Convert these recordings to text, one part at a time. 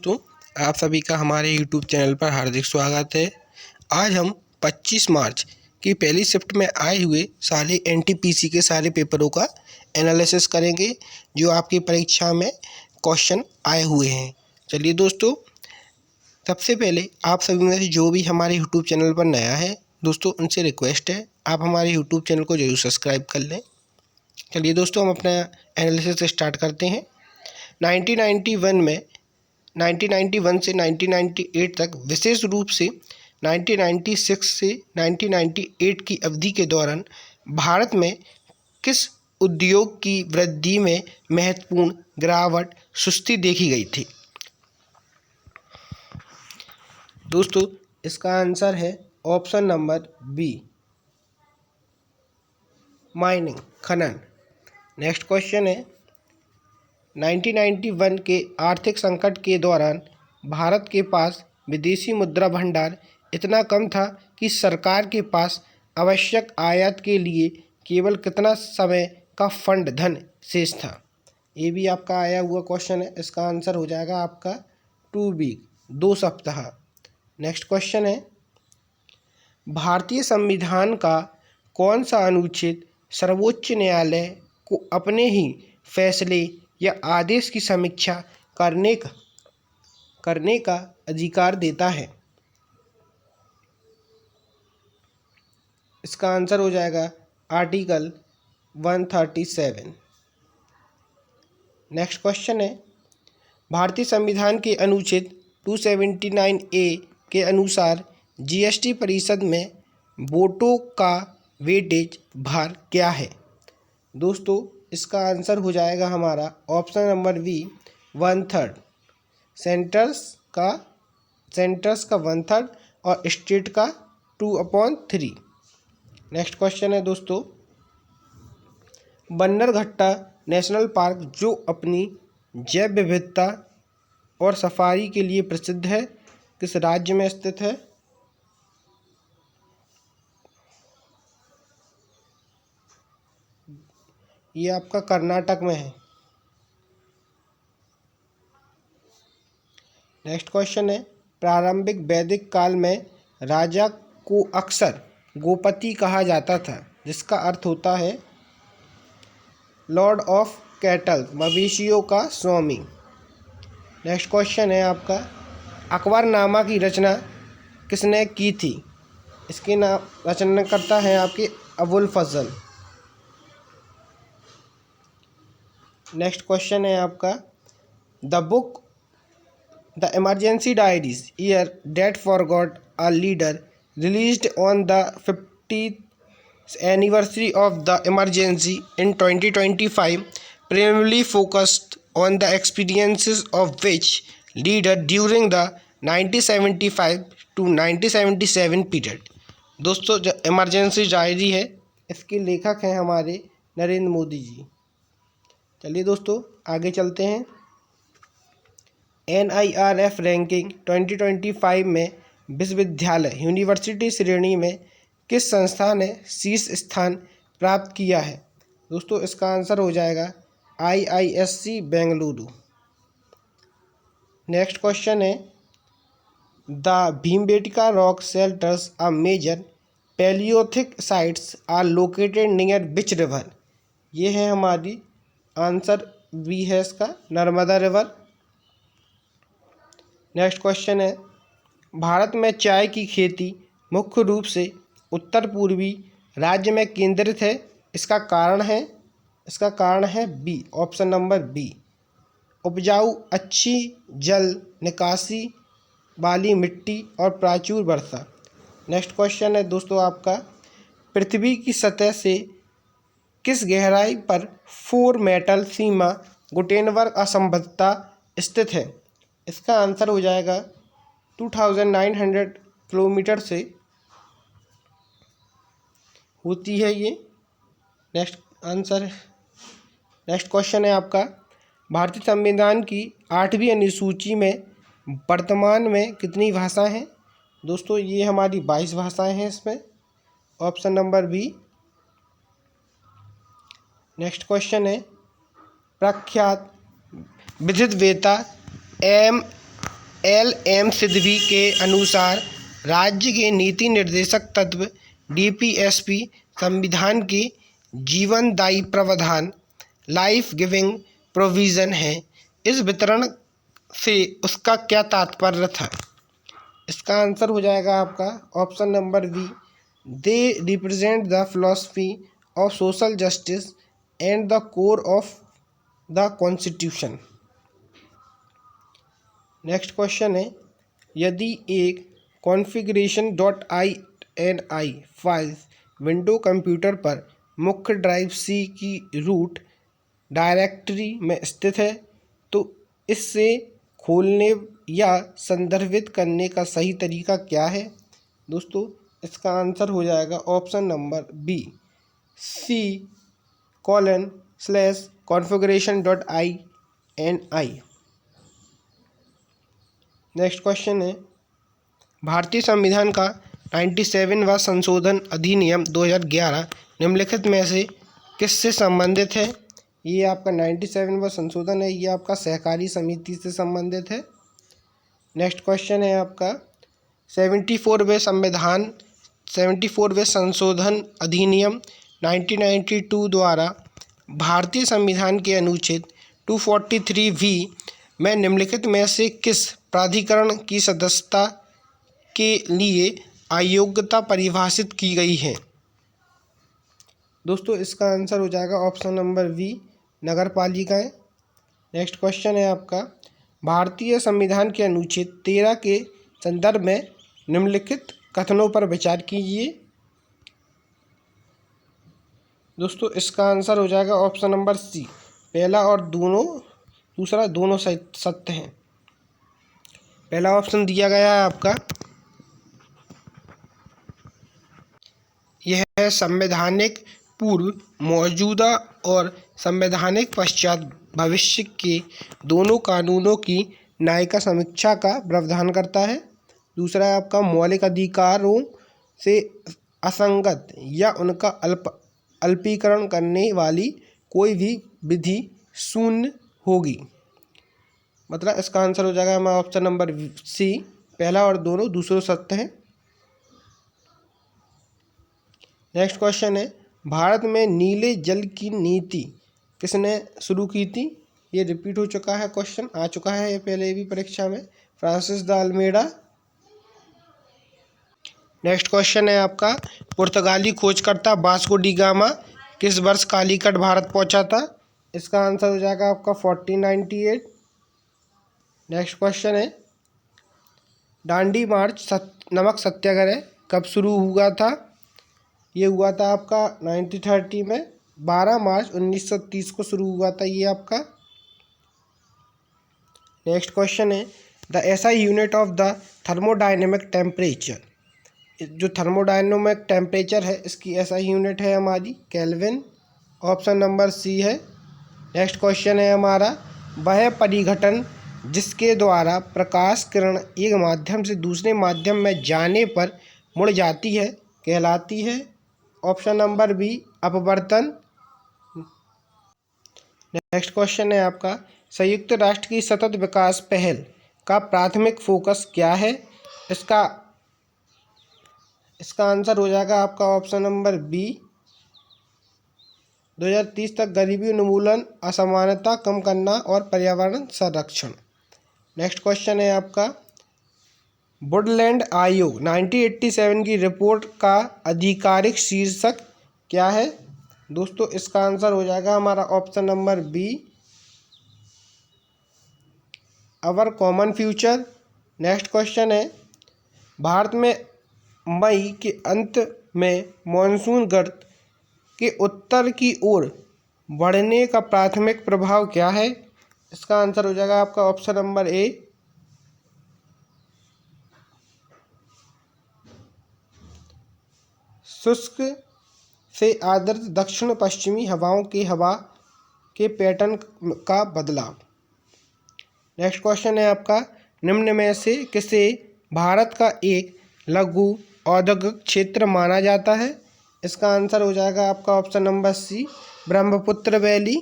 दोस्तों, आप सभी का हमारे YouTube चैनल पर हार्दिक स्वागत है। आज हम 25 मार्च की पहली शिफ्ट में आए हुए सारे NTPC के सारे पेपरों का एनालिसिस करेंगे जो आपकी परीक्षा में क्वेश्चन आए हुए हैं। चलिए दोस्तों, सबसे पहले आप सभी में से जो भी हमारे YouTube चैनल पर नया है दोस्तों, उनसे रिक्वेस्ट है आप हमारे YouTube चैनल को जरूर सब्सक्राइब कर लें। चलिए दोस्तों, हम अपना एनालिसिस स्टार्ट करते हैं। 1991 से 1998 तक, विशेष रूप से 1996 से 1998 की अवधि के दौरान भारत में किस उद्योग की वृद्धि में महत्वपूर्ण गिरावट सुस्ती देखी गई थी? दोस्तों, इसका आंसर है ऑप्शन नंबर बी, माइनिंग, खनन। नेक्स्ट क्वेश्चन है, 1991 के आर्थिक संकट के दौरान भारत के पास विदेशी मुद्रा भंडार इतना कम था कि सरकार के पास आवश्यक आयात के लिए केवल कितना समय का फंड धन शेष था? ये भी आपका आया हुआ क्वेश्चन है। इसका आंसर हो जाएगा आपका 2 वीक, 2 सप्ताह। नेक्स्ट क्वेश्चन है, भारतीय संविधान का कौन सा अनुच्छेद सर्वोच्च न्यायालय को अपने ही फैसले या आदेश की समीक्षा करने का अधिकार देता है? इसका आंसर हो जाएगा आर्टिकल 137। नेक्स्ट क्वेश्चन है, भारतीय संविधान के अनुच्छेद 279A के अनुसार GST परिषद में वोटों का वेटेज भार क्या है? दोस्तों, इसका आंसर हो जाएगा हमारा ऑप्शन नंबर बी, 1/3। सेंटर्स का 1/3 और स्टेट का 2/3। नेक्स्ट क्वेश्चन है दोस्तों, बन्नरघट्टा नेशनल पार्क जो अपनी जैव विविधता और सफारी के लिए प्रसिद्ध है, किस राज्य में स्थित है? ये आपका कर्नाटक में है। नेक्स्ट क्वेश्चन है, प्रारंभिक वैदिक काल में राजा को अक्सर गोपति कहा जाता था, जिसका अर्थ होता है लॉर्ड ऑफ कैटल, मवेशियों का स्वामी। नेक्स्ट क्वेश्चन है आपका, अकबरनामा की रचना किसने की थी? इसके नाम रचनाकर्ता हैं आपके अबुल फजल। नेक्स्ट क्वेश्चन है आपका, the emergency diaries year that forgot a leader released on the 50th anniversary of the emergency in 2025 primarily focused on the experiences of which leader during the 1975 to 1977 period? दोस्तों, जो emergency diary है इसके लेखक हैं हमारे नरेंद्र मोदी जी। चलिए दोस्तों, आगे चलते हैं। NIRF रैंकिंग 2025 में विश्वविद्यालय यूनिवर्सिटी श्रेणी में किस संस्था ने शीर्ष स्थान प्राप्त किया है? दोस्तों, इसका आंसर हो जाएगा IISc बेंगलुरु। नेक्स्ट क्वेश्चन है, the Bhimbetka rock shelters a major palaeolithic sites are located near which river? ये है हमारी आंसर बी है इसका, नर्मदा रिवर। नेक्स्ट क्वेश्चन है, भारत में चाय की खेती मुख्य रूप से उत्तर पूर्वी राज्य में केंद्रित है, इसका कारण है बी, ऑप्शन नंबर बी, उपजाऊ, अच्छी जल निकासी वाली मिट्टी और प्रचुर वर्षा। नेक्स्ट क्वेश्चन है दोस्तों आपका, पृथ्वी की सतह से किस गहराई पर 4 मेटल सीमा गुटेनबर्ग असंबद्धता स्थित है? इसका आंसर हो जाएगा 2900 किलोमीटर से होती है ये। नेक्स्ट क्वेश्चन है आपका, भारतीय संविधान की 8वीं अनुसूची में वर्तमान में कितनी भाषाएं हैं? दोस्तों, ये हमारी 22 भाषाएं हैं इसमें, option number B. Next question है, प्रख्यात विद्युत वेता LM सिद्धवी के अनुसार राज्य के नीति निर्देशक तत्व DPSP संविधान के जीवनदायी प्रावधान लाइफ गिविंग प्रोविज़न है। इस वितरण से उसका क्या तात्पर्य था? इसका आंसर हो जाएगा आपका option number B, they represent the philosophy of social justice and the core of the constitution. Next question है, यदि एक configuration.ini फाइल्स विंडो कंप्यूटर पर मुख्य ड्राइव सी की रूट डायरेक्टरी में स्थित है तो इससे खोलने या संदर्भित करने का सही तरीका क्या है? दोस्तों इसका आंसर हो जाएगा option number B, C:/configuration.ini। Next question है, भारतीय संविधान का 97वां संशोधन अधिनियम 2011 निम्नलिखित में से किससे संबंधित है? ये आपका 97वां संशोधन है, ये आपका सहकारी समिति से संबंधित है। नेक्स्ट क्वेश्चन है आपका 74वें संशोधन अधिनियम 1992 द्वारा भारतीय संविधान के अनुच्छेद 243V में निम्नलिखित में से किस प्राधिकरण की सदस्यता के लिए अयोग्यता परिभाषित की गई है? दोस्तों इसका आंसर हो जाएगा ऑप्शन नंबर बी, नगर पालिकाएँ। नेक्स्ट क्वेश्चन है आपका, भारतीय संविधान के अनुच्छेद 13 के संदर्भ में निम्नलिखित कथनों पर विचार कीजिए। दोस्तों इसका आंसर हो जाएगा ऑप्शन नंबर सी, पहला और दूसरा दोनों सत्य हैं। पहला ऑप्शन दिया गया है आपका, यह है संवैधानिक पूर्व, मौजूदा और संवैधानिक पश्चात भविष्य के दोनों कानूनों की न्यायिक समीक्षा का प्रावधान करता है। दूसरा है आपका, मौलिक अधिकारों से असंगत या उनका अल्पीकरण करने वाली कोई भी विधि शून्य होगी। मतलब इसका आंसर हो जाएगा हमारा ऑप्शन नंबर सी, पहला और दूसरों सत्य हैं। नेक्स्ट क्वेश्चन है, भारत में नीले जल की नीति किसने शुरू की थी? ये रिपीट हो चुका है, क्वेश्चन आ चुका है ये पहले भी परीक्षा में, Francis de Almeida. Next question है आपका, पुर्तगाली खोजकर्ता वास्को डी गामा किस वर्ष कालीकट भारत पहुंचा था? इसका आंसर हो जाएगा आपका 1498। नेक्स्ट क्वेश्चन है, दांडी मार्च नमक सत्याग्रह कब शुरू हुआ था? ये हुआ था आपका 1930 में, 12 मार्च 1930 को शुरू हुआ था ये आपका। नेक्स्ट क्वेश्चन है, the SI unit of the thermodynamic temperature, जो थर्मोडायनेमिक टेम्परेचर है इसकी एसआई यूनिट है हमारी केल्विन, ऑप्शन नंबर सी है। नेक्स्ट क्वेश्चन है हमारा, वह परिघटन जिसके द्वारा प्रकाश किरण एक माध्यम से दूसरे माध्यम में जाने पर मुड़ जाती है कहलाती है? ऑप्शन नंबर बी, अपवर्तन। नेक्स्ट क्वेश्चन है आपका, संयुक्त राष्ट्र की सतत विकास पहल का प्राथमिक फोकस क्या है? इसका आंसर हो जाएगा आपका ऑप्शन नंबर बी, 2030 तक गरीबी उन्मूलन, असमानता कम करना और पर्यावरण संरक्षण। नेक्स्ट क्वेश्चन है आपका, वुडलैंड आयोग 1987 की रिपोर्ट का आधिकारिक शीर्षक क्या है? दोस्तों इसका आंसर हो जाएगा हमारा option number B, our common future. Next question है, भारत में मई के अंत में मॉनसून गर्त के उत्तर की ओर बढ़ने का प्राथमिक प्रभाव क्या है? इसका आंसर हो जाएगा आपका ऑप्शन नंबर ए, शुष्क से आर्द्र दक्षिण पश्चिमी हवा के पैटर्न का बदलाव। नेक्स्ट क्वेश्चन है आपका, निम्न में से किसे भारत का एक लघु औद्योगिक क्षेत्र माना जाता है? इसका आंसर हो जाएगा आपका option number C, Brahmaputra valley.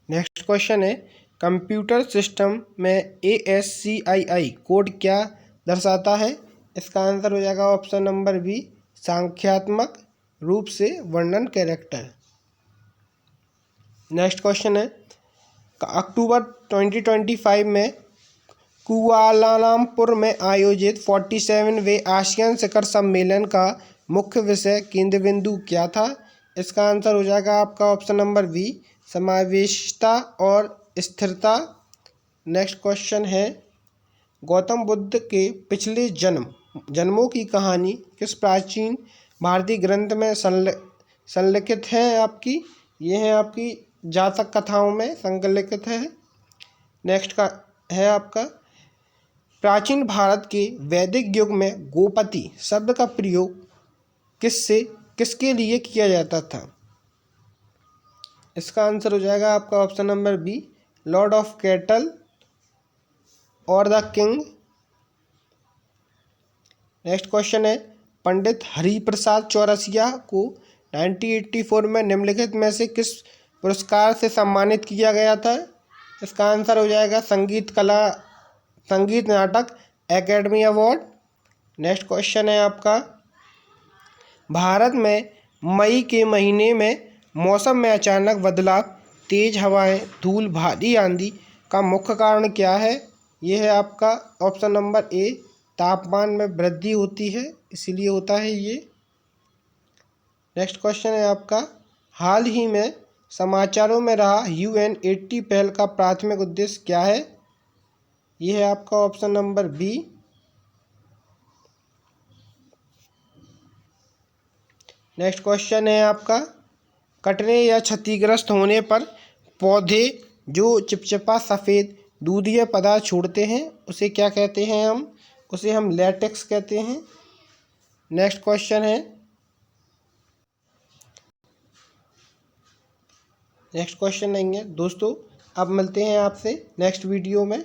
Next question है, कंप्यूटर सिस्टम में ASCII कोड क्या दर्शाता है? इसका आंसर हो जाएगा ऑप्शन नंबर बी, संख्यात्मक रूप से वर्णन कैरेक्टर। नेक्स्ट क्वेश्चन है, अक्टूबर 2025 में कुआलालंपुर में आयोजित 47वें आसियान शिखर सम्मेलन का मुख्य विषय केंद्र बिंदु क्या था? इसका आंसर हो जाएगा आपका ऑप्शन नंबर बी, समावेशिता और स्थिरता। नेक्स्ट क्वेश्चन है, गौतम बुद्ध के पिछले जन्मों की कहानी किस प्राचीन भारतीय ग्रंथ में संलिखित है? आपकी ये है आपकी जातक कथाओं में संकलित है। नेक्स्ट का है आपका, प्राचीन भारत के वैदिक युग में गोपति शब्द का प्रयोग किसके लिए किया जाता था? इसका आंसर हो जाएगा आपका option number B, lord of cattle और द किंग। नेक्स्ट क्वेश्चन है, पंडित हरिप्रसाद चौरसिया को 1984 में निम्नलिखित में से किस पुरस्कार से सम्मानित किया गया था? इसका आंसर हो जाएगा संगीत नाटक एकेडमी अवार्ड। नेक्स्ट क्वेश्चन है आपका, भारत में मई के महीने में मौसम में अचानक बदलाव, तेज हवाएं, धूल, भारी आंधी का मुख्य कारण क्या है? ये है आपका ऑप्शन नंबर ए, तापमान में वृद्धि होती है इसीलिए होता है ये। नेक्स्ट क्वेश्चन है आपका, हाल ही में समाचारों में रहा UN80 पहल का प्राथमिक उद्देश्य क्या है? ये है आपका option number B. Next question है आपका, कटने या क्षतिग्रस्त होने पर पौधे जो चिपचिपा सफ़ेद दूधिया पदार्थ छोड़ते हैं उसे क्या कहते हैं? उसे हम लैटेक्स कहते हैं। नेक्स्ट क्वेश्चन है, नेक्स्ट क्वेश्चन नहीं है दोस्तों, अब मिलते हैं आपसे नेक्स्ट वीडियो में।